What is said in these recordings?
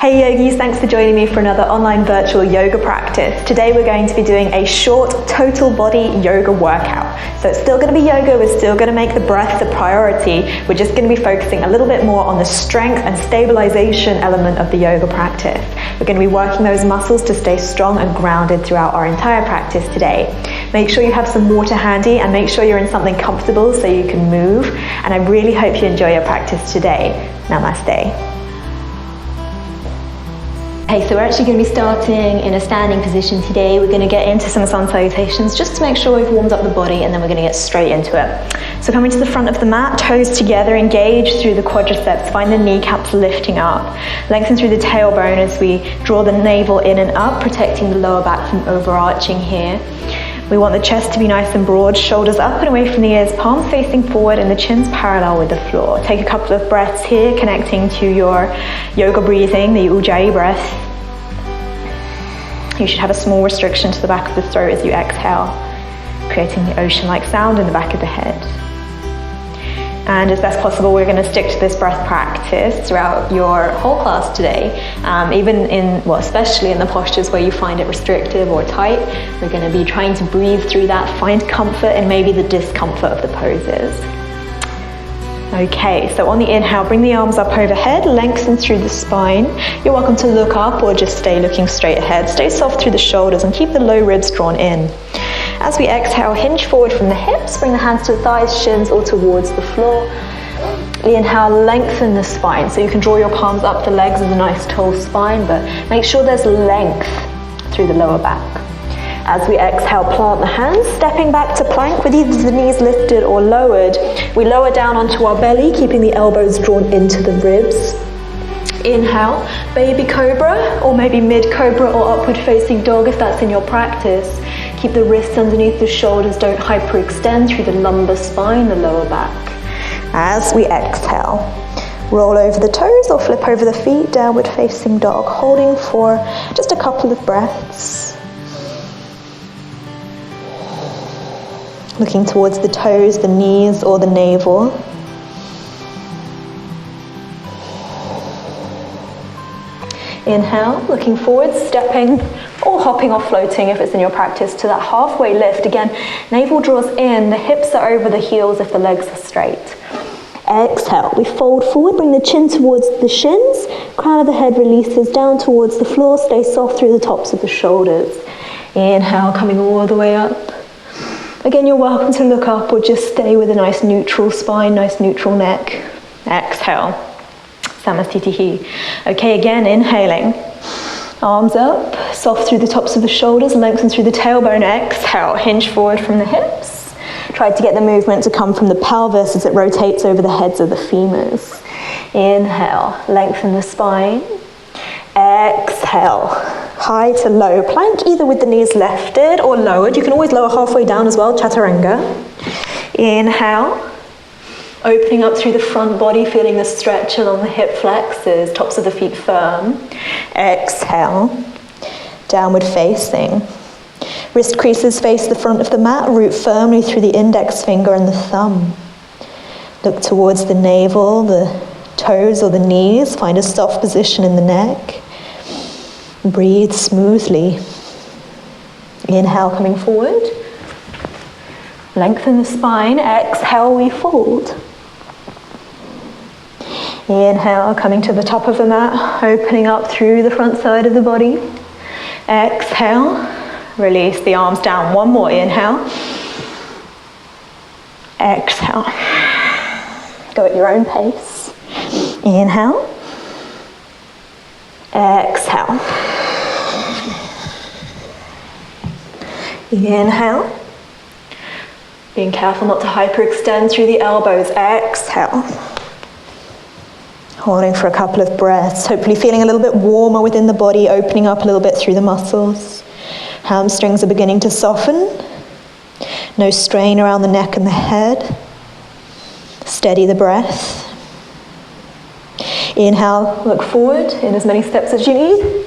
Hey yogis, thanks for joining me for another online virtual yoga practice. Today we're going to be doing a short total body yoga workout. So it's still going to be yoga, we're still going to make the breath the priority. We're just going to be focusing a little bit more on the strength and stabilization element of the yoga practice. We're going to be working those muscles to stay strong and grounded throughout our entire practice today. Make sure you have some water handy and make sure you're in something comfortable so you can move. And I really hope you enjoy your practice today. Namaste. Okay, so we're actually going to be starting in a standing position today. We're going to get into some sun salutations just to make sure we've warmed up the body, and then we're going to get straight into it. So coming to the front of the mat, toes together, engage through the quadriceps, find the kneecaps lifting up. Lengthen through the tailbone as we draw the navel in and up, protecting the lower back from overarching here. We want the chest to be nice and broad, shoulders up and away from the ears, palms facing forward and the chin's parallel with the floor. Take a couple of breaths here, connecting to your yoga breathing, the Ujjayi breath. You should have a small restriction to the back of the throat as you exhale, creating the ocean-like sound in the back of the head. And as best possible, we're going to stick to this breath practice throughout your whole class today. Especially in the postures where you find it restrictive or tight, we're going to be trying to breathe through that, find comfort in maybe the discomfort of the poses. Okay, so on the inhale, bring the arms up overhead, lengthen through the spine. You're welcome to look up or just stay looking straight ahead. Stay soft through the shoulders and keep the low ribs drawn in. As we exhale, hinge forward from the hips, bring the hands to the thighs, shins, or towards the floor. The inhale, lengthen the spine. So you can draw your palms up the legs as a nice tall spine, but make sure there's length through the lower back. As we exhale, plant the hands, stepping back to plank with either the knees lifted or lowered. We lower down onto our belly, keeping the elbows drawn into the ribs. Inhale, baby cobra, or maybe mid cobra or upward facing dog if that's in your practice. Keep the wrists underneath the shoulders, don't hyperextend through the lumbar spine, the lower back. As we exhale, roll over the toes or flip over the feet, downward facing dog, holding for just a couple of breaths. Looking towards the toes, the knees, or the navel. Inhale, looking forward, stepping or hopping or floating if it's in your practice to that halfway lift. Again, navel draws in, the hips are over the heels if the legs are straight. Exhale, we fold forward, bring the chin towards the shins, crown of the head releases down towards the floor, stay soft through the tops of the shoulders. Inhale, coming all the way up. Again, you're welcome to look up or just stay with a nice neutral spine, nice neutral neck. Exhale, Samasthitihi. Okay, again, inhaling. Arms up, soft through the tops of the shoulders, lengthen through the tailbone. Exhale, hinge forward from the hips. Try to get the movement to come from the pelvis as it rotates over the heads of the femurs. Inhale, lengthen the spine. Exhale, high to low plank, either with the knees lifted or lowered. You can always lower halfway down as well, chaturanga. Inhale, opening up through the front body, feeling the stretch along the hip flexors, tops of the feet firm. Exhale, downward facing. Wrist creases face the front of the mat, root firmly through the index finger and the thumb. Look towards the navel, the toes or the knees, find a soft position in the neck. Breathe smoothly. Inhale, coming forward. Lengthen the spine. Exhale, we fold. Inhale, coming to the top of the mat, opening up through the front side of the body. Exhale, release the arms down. One more, inhale. Exhale. Go at your own pace. Inhale. Exhale. Inhale. Being careful not to hyperextend through the elbows. Exhale. Holding for a couple of breaths, hopefully feeling a little bit warmer within the body, opening up a little bit through the muscles. Hamstrings are beginning to soften. No strain around the neck and the head. Steady the breath. Inhale, look forward in as many steps as you need.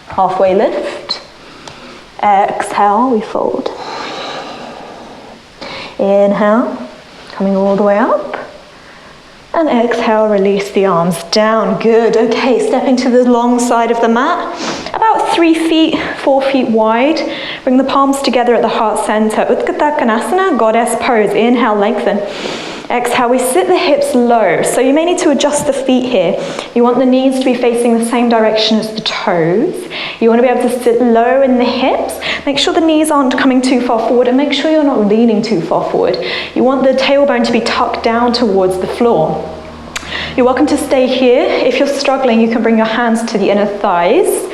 Halfway lift. Exhale, we fold. Inhale, coming all the way up. And exhale, release the arms down. Good. Okay, stepping to the long side of the mat. About 3 feet, 4 feet wide. Bring the palms together at the heart center. Utkatasana, goddess pose. Inhale, lengthen. Exhale, we sit the hips low. So you may need to adjust the feet here. You want the knees to be facing the same direction as the toes. You want to be able to sit low in the hips. Make sure the knees aren't coming too far forward, and make sure you're not leaning too far forward. You want the tailbone to be tucked down towards the floor. You're welcome to stay here. If you're struggling, you can bring your hands to the inner thighs.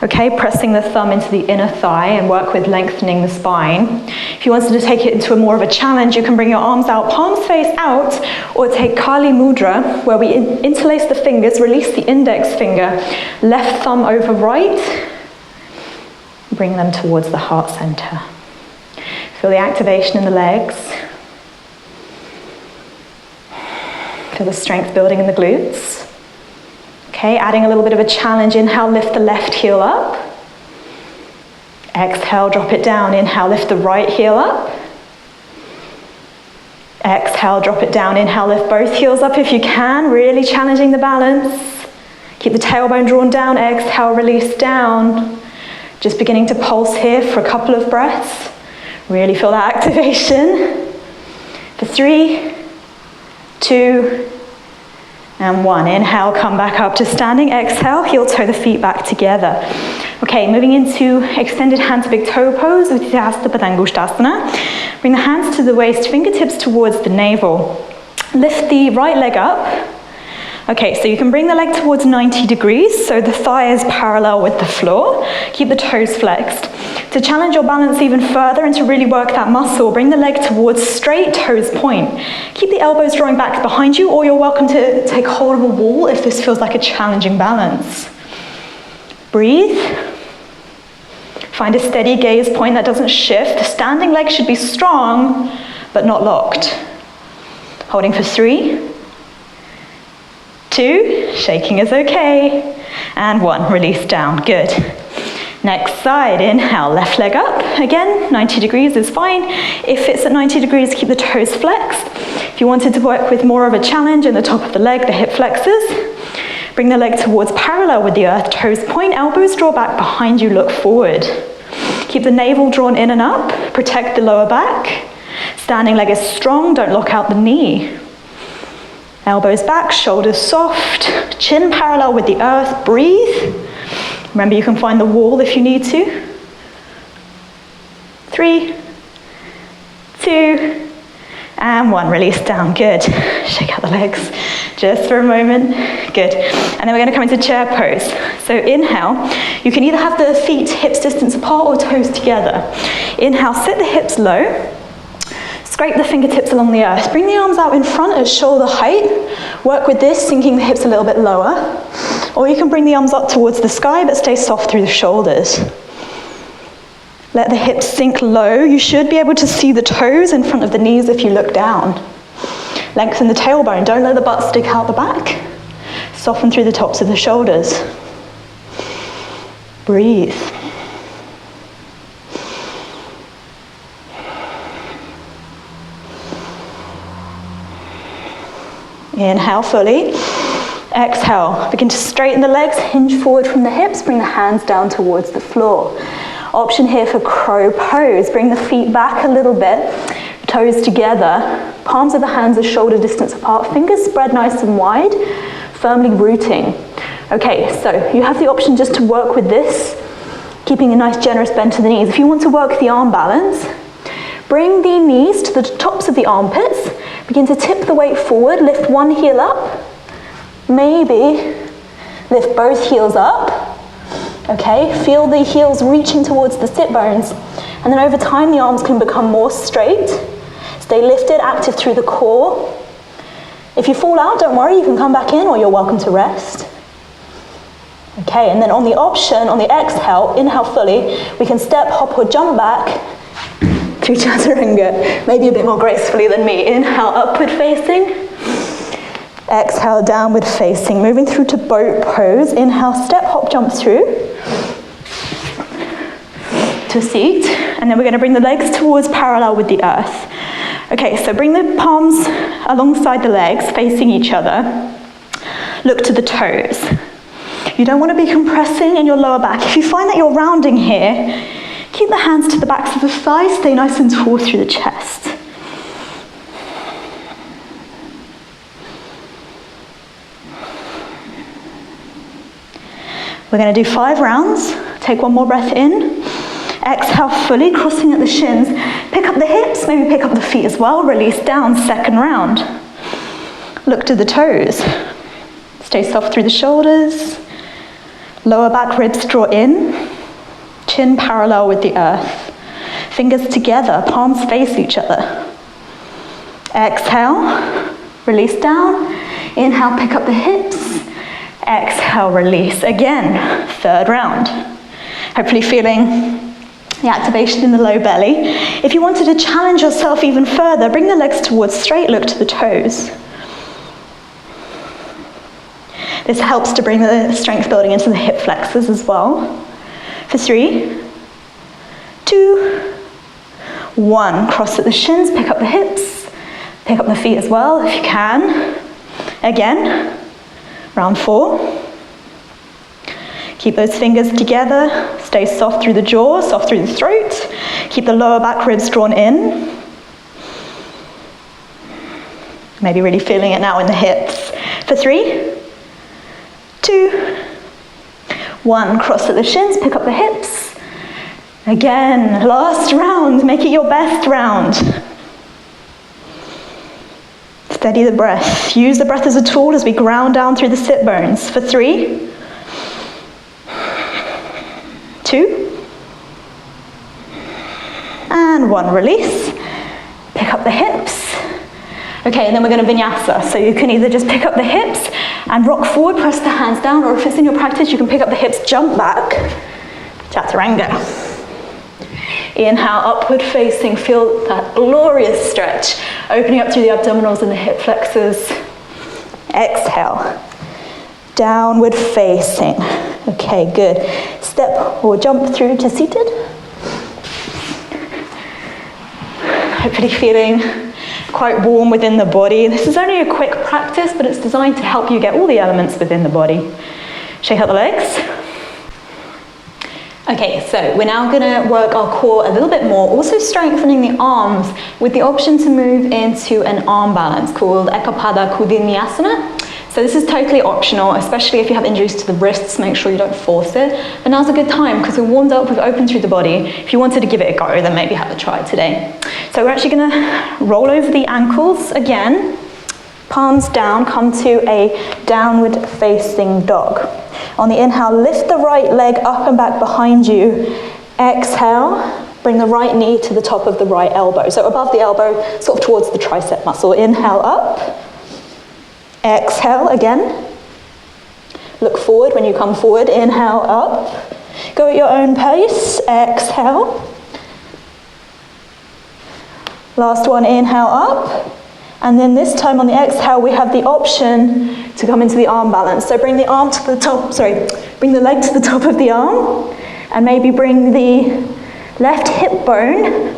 Okay, pressing the thumb into the inner thigh and work with lengthening the spine. If you wanted to take it into more of a challenge, you can bring your arms out, palms face out, or take Kali Mudra, where we interlace the fingers, release the index finger, left thumb over right, bring them towards the heart center. Feel the activation in the legs. Feel the strength building in the glutes. Okay, adding a little bit of a challenge. Inhale, lift the left heel up. Exhale, drop it down. Inhale, lift the right heel up. Exhale, drop it down. Inhale, lift both heels up if you can, really challenging the balance. Keep the tailbone drawn down. Exhale, release down. Just beginning to pulse here for a couple of breaths. Really feel that activation. For 3, 2, and 1. Inhale, come back up to standing. Exhale, heel toe the feet back together. Okay, moving into extended hand to big toe pose, Eka Hasta Bhujasana. Bring the hands to the waist, fingertips towards the navel. Lift the right leg up. Okay, so you can bring the leg towards 90 degrees, so the thigh is parallel with the floor. Keep the toes flexed. To challenge your balance even further and to really work that muscle, bring the leg towards straight, toes point. Keep the elbows drawing back behind you, or you're welcome to take hold of a wall if this feels like a challenging balance. Breathe. Find a steady gaze point that doesn't shift. The standing leg should be strong, but not locked. Holding for 3, 2, shaking is okay, and 1, release down, good. Next side, inhale, left leg up, again, 90 degrees is fine. If it's at 90 degrees, keep the toes flexed. If you wanted to work with more of a challenge in the top of the leg, the hip flexors, bring the leg towards parallel with the earth, toes point, elbows draw back behind you, look forward. Keep the navel drawn in and up, protect the lower back. Standing leg is strong, don't lock out the knee. Elbows back, shoulders soft, chin parallel with the earth, breathe. Remember, you can find the wall if you need to. 3, 2, and 1, release down, good. Shake out the legs just for a moment, good. And then we're going to come into chair pose. So inhale, you can either have the feet hips distance apart or toes together. Inhale, sit the hips low. Scrape the fingertips along the earth. Bring the arms out in front at shoulder height. Work with this, sinking the hips a little bit lower. Or you can bring the arms up towards the sky, but stay soft through the shoulders. Let the hips sink low. You should be able to see the toes in front of the knees if you look down. Lengthen the tailbone. Don't let the butt stick out the back. Soften through the tops of the shoulders. Breathe. Inhale fully. Exhale. Begin to straighten the legs, hinge forward from the hips, bring the hands down towards the floor. Option here for crow pose. Bring the feet back a little bit, toes together, palms of the hands are shoulder distance apart, fingers spread nice and wide, firmly rooting. Okay, so you have the option just to work with this, keeping a nice generous bend to the knees. If you want to work the arm balance, bring the knees to the tops of the armpits. Begin to tip the weight forward, lift one heel up, maybe lift both heels up, okay? Feel the heels reaching towards the sit bones, and then over time the arms can become more straight. Stay lifted, active through the core. If you fall out, don't worry, you can come back in or you're welcome to rest. Okay, and then on the option, on the exhale, inhale fully, we can step, hop or jump back through chaturanga, maybe a bit more gracefully than me. Inhale, upward facing. Exhale, downward facing. Moving through to boat pose. Inhale, step, hop, jump through to seat. And then we're going to bring the legs towards parallel with the earth. Okay, so bring the palms alongside the legs, facing each other. Look to the toes. You don't want to be compressing in your lower back. If you find that you're rounding here, keep the hands to the backs of the thighs, stay nice and tall through the chest. We're going to do 5 rounds. Take one more breath in. Exhale fully, crossing at the shins. Pick up the hips, maybe pick up the feet as well. Release down, second round. Look to the toes. Stay soft through the shoulders. Lower back ribs draw in. Chin parallel with the earth. Fingers together, palms face each other. Exhale, release down. Inhale, pick up the hips. Exhale, release. Again, third round. Hopefully feeling the activation in the low belly. If you wanted to challenge yourself even further, bring the legs towards straight, look to the toes. This helps to bring the strength building into the hip flexors as well. For 3, 2, 1. Cross at the shins, pick up the hips, pick up the feet as well if you can. Again, round 4. Keep those fingers together, stay soft through the jaw, soft through the throat. Keep the lower back ribs drawn in. Maybe really feeling it now in the hips. For 3, 2, 1. Cross at the shins, pick up the hips. Again, last round, make it your best round. Steady the breath. Use the breath as a tool as we ground down through the sit bones. For 3, 2, and 1. Release. Pick up the hips. Okay, and then we're going to vinyasa. So you can either just pick up the hips and rock forward, press the hands down, or if it's in your practice, you can pick up the hips, jump back. Chaturanga. Inhale, upward facing. Feel that glorious stretch. Opening up through the abdominals and the hip flexors. Exhale. Downward facing. Okay, good. Step or jump through to seated. Hopefully feeling quite warm within the body. This is only a quick practice, but it's designed to help you get all the elements within the body. Shake out the legs. Okay, so we're now going to work our core a little bit more, also strengthening the arms with the option to move into an arm balance called Eka Hasta Bhujasana. So this is totally optional, especially if you have injuries to the wrists, make sure you don't force it. But now's a good time because we're warmed up, we've opened through the body. If you wanted to give it a go, then maybe have a try today. So we're actually going to roll over the ankles again, palms down, come to a downward facing dog. On the inhale, lift the right leg up and back behind you. Exhale, bring the right knee to the top of the right elbow. So above the elbow, sort of towards the tricep muscle. Inhale up. Exhale again. Look forward when you come forward. Inhale up. Go at your own pace. Exhale. Last one, inhale up. And then this time on the exhale, we have the option to come into the arm balance. So bring the arm to the top, bring the leg to the top of the arm, and maybe bring the left hip bone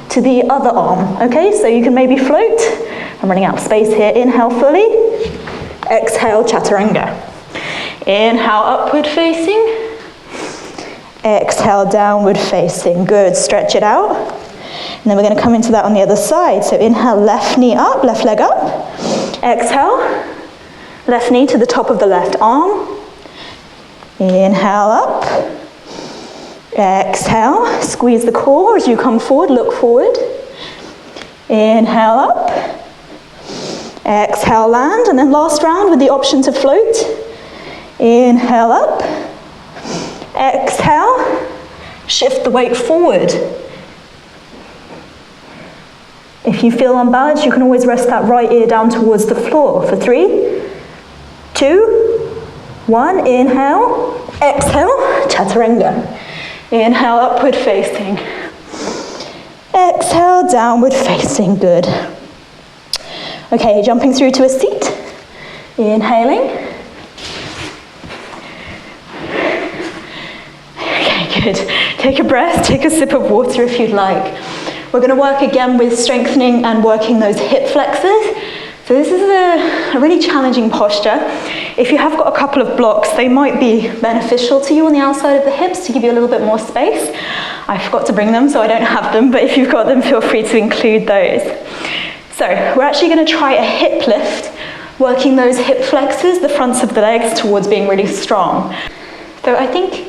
to the other arm. Okay, so you can maybe float. I'm running out of space here. Inhale fully. Exhale, chaturanga. Inhale, upward facing. Exhale, downward facing. Good, stretch it out. And then we're going to come into that on the other side. So inhale, left knee up, left leg up. Exhale, left knee to the top of the left arm. Inhale up. Exhale, squeeze the core as you come forward, look forward. Inhale up. Exhale, land. And then last round with the option to float. Inhale up. Exhale, shift the weight forward. If you feel unbalanced, you can always rest that right ear down towards the floor. For 3, 2, 1. Inhale, exhale, chaturanga. Inhale, upward facing. Exhale, downward facing. Good. Okay, jumping through to a seat. Inhaling. Okay, good. Take a breath, take a sip of water if you'd like. We're going to work again with strengthening and working those hip flexors. So this is a really challenging posture. If you have got a couple of blocks, they might be beneficial to you on the outside of the hips to give you a little bit more space. I forgot to bring them, so I don't have them, but if you've got them, feel free to include those. So we're actually going to try a hip lift, working those hip flexors, the fronts of the legs, towards being really strong. So I think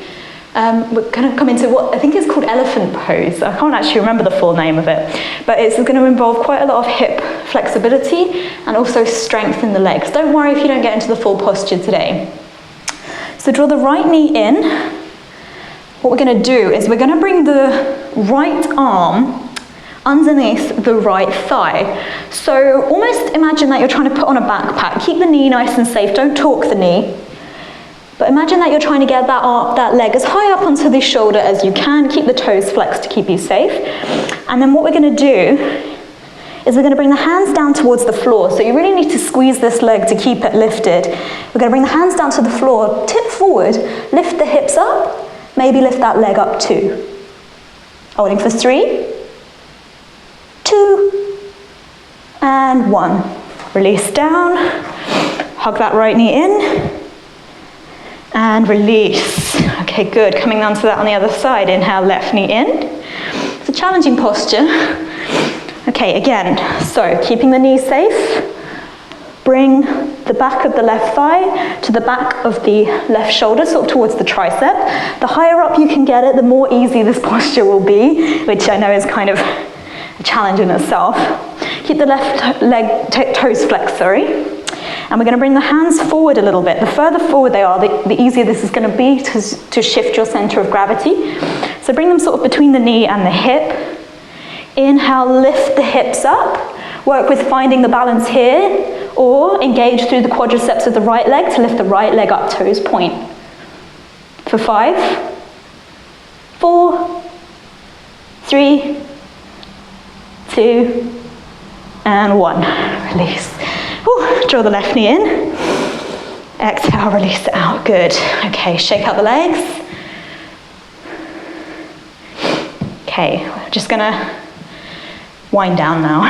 we're going to come into what I think is called elephant pose. I can't actually remember the full name of it, but it's going to involve quite a lot of hip flexibility and also strength in the legs. Don't worry if you don't get into the full posture today. So draw the right knee in. What we're going to do is we're going to bring the right arm underneath the right thigh. So almost imagine that you're trying to put on a backpack. Keep the knee nice and safe, don't torque the knee. But imagine that you're trying to get that leg as high up onto the shoulder as you can. Keep the toes flexed to keep you safe. And then what we're going to do is we're going to bring the hands down towards the floor. So you really need to squeeze this leg to keep it lifted. We're going to bring the hands down to the floor, tip forward, lift the hips up, maybe lift that leg up too. Holding for 3, 2, and 1. Release down, hug that right knee in, and release. Okay, good. Coming down to that on the other side. Inhale, left knee in. It's a challenging posture. Okay, again, so keeping the knee safe. Bring the back of the left thigh to the back of the left shoulder, sort of towards the tricep. The higher up you can get it, the more easy this posture will be, which I know is kind of a challenge in itself. Keep the left leg toes flexed, And we're going to bring the hands forward a little bit. The further forward they are, the easier this is going to be to shift your center of gravity. So bring them sort of between the knee and the hip. Inhale, lift the hips up. Work with finding the balance here, or engage through the quadriceps of the right leg to lift the right leg up, toes point. For 5, 4, 3, 2, and 1. Release. Ooh, draw the left knee in. Exhale, release it out. Good. Okay, shake out the legs. Okay, we're just gonna wind down now.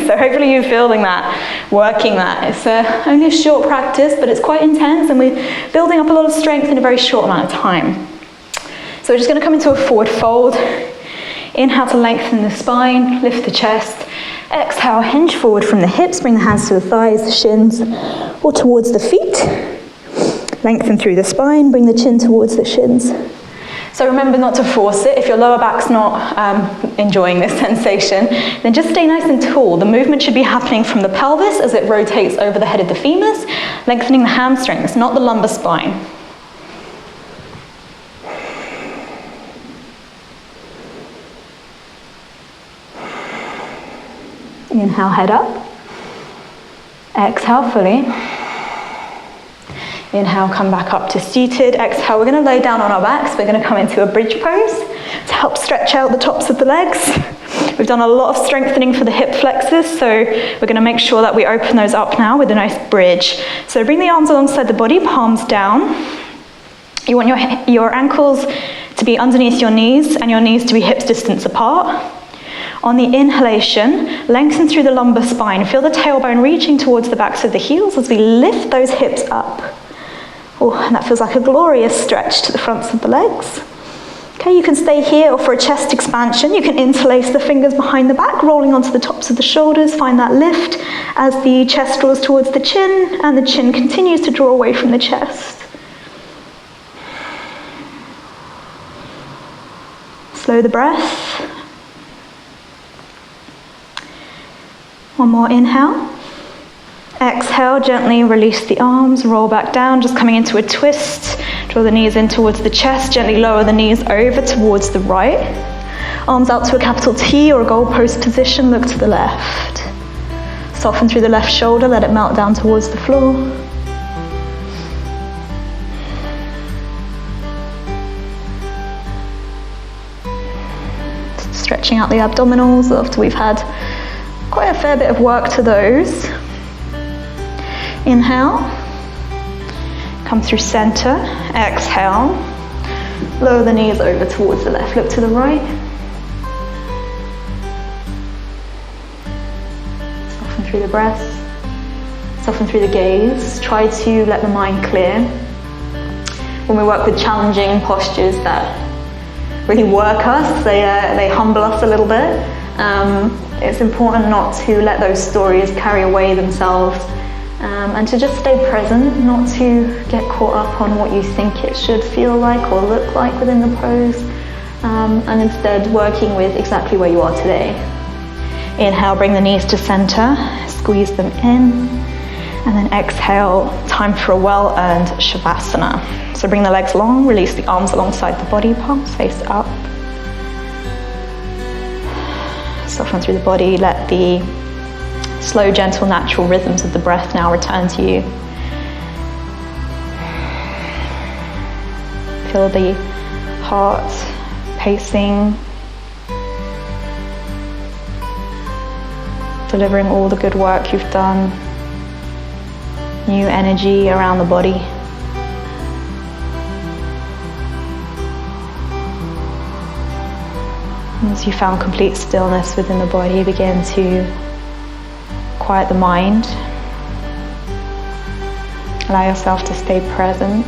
So hopefully you're feeling that, working that. It's only a short practice, but it's quite intense, and we're building up a lot of strength in a very short amount of time. So we're just gonna come into a forward fold. Inhale to lengthen the spine, lift the chest. Exhale, hinge forward from the hips, bring the hands to the thighs, the shins, or towards the feet. Lengthen through the spine, bring the chin towards the shins. So remember not to force it. If your lower back's not enjoying this sensation, then just stay nice and tall. The movement should be happening from the pelvis as it rotates over the head of the femurs, lengthening the hamstrings, not the lumbar spine. Inhale, head up. Exhale fully. Inhale, come back up to seated. Exhale, we're going to lay down on our backs. We're going to come into a bridge pose to help stretch out the tops of the legs. We've done a lot of strengthening for the hip flexors, so we're going to make sure that we open those up now with a nice bridge. So bring the arms alongside the body, palms down. You want your ankles to be underneath your knees and your knees to be hips distance apart. On the inhalation, lengthen through the lumbar spine. Feel the tailbone reaching towards the backs of the heels as we lift those hips up. Oh, and that feels like a glorious stretch to the fronts of the legs. Okay, you can stay here, or for a chest expansion, you can interlace the fingers behind the back, rolling onto the tops of the shoulders. Find that lift as the chest draws towards the chin, and the chin continues to draw away from the chest. Slow the breath. One more inhale. Exhale, gently release the arms, roll back down, just coming into a twist. Draw the knees in towards the chest, gently lower the knees over towards the right. Arms out to a capital T or a goalpost position, look to the left. Soften through the left shoulder, let it melt down towards the floor. Stretching out the abdominals after we've had quite a fair bit of work to those. Inhale, come through center, exhale, lower the knees over towards the left, look to the right. through the breath, soften through the gaze. Try to let the mind clear. When we work with challenging postures that really work us, they humble us a little bit. It's important not to let those stories carry away themselves, and to just stay present, not to get caught up on what you think it should feel like or look like within the pose, and instead working with exactly where you are today. Inhale, bring the knees to center, squeeze them in, and then exhale, time for a well-earned Shavasana. So bring the legs long, release the arms alongside the body, palms face up. Soften through the body, let the slow, gentle, natural rhythms of the breath now return to you. Feel the heart pacing, delivering all the good work you've done. New energy around the body. As you found complete stillness within the body, begin to quiet the mind. Allow yourself to stay present.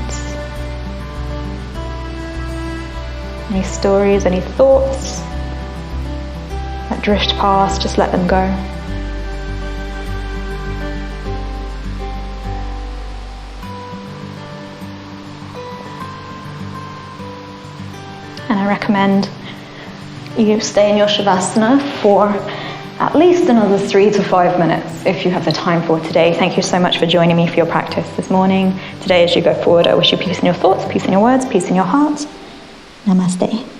Any stories, any thoughts that drift past, just let them go. And I recommend you stay in your Shavasana for at least another 3 to 5 minutes if you have the time for today. Thank you so much for joining me for your practice this morning. Today, as you go forward, I wish you peace in your thoughts, peace in your words, peace in your heart. Namaste.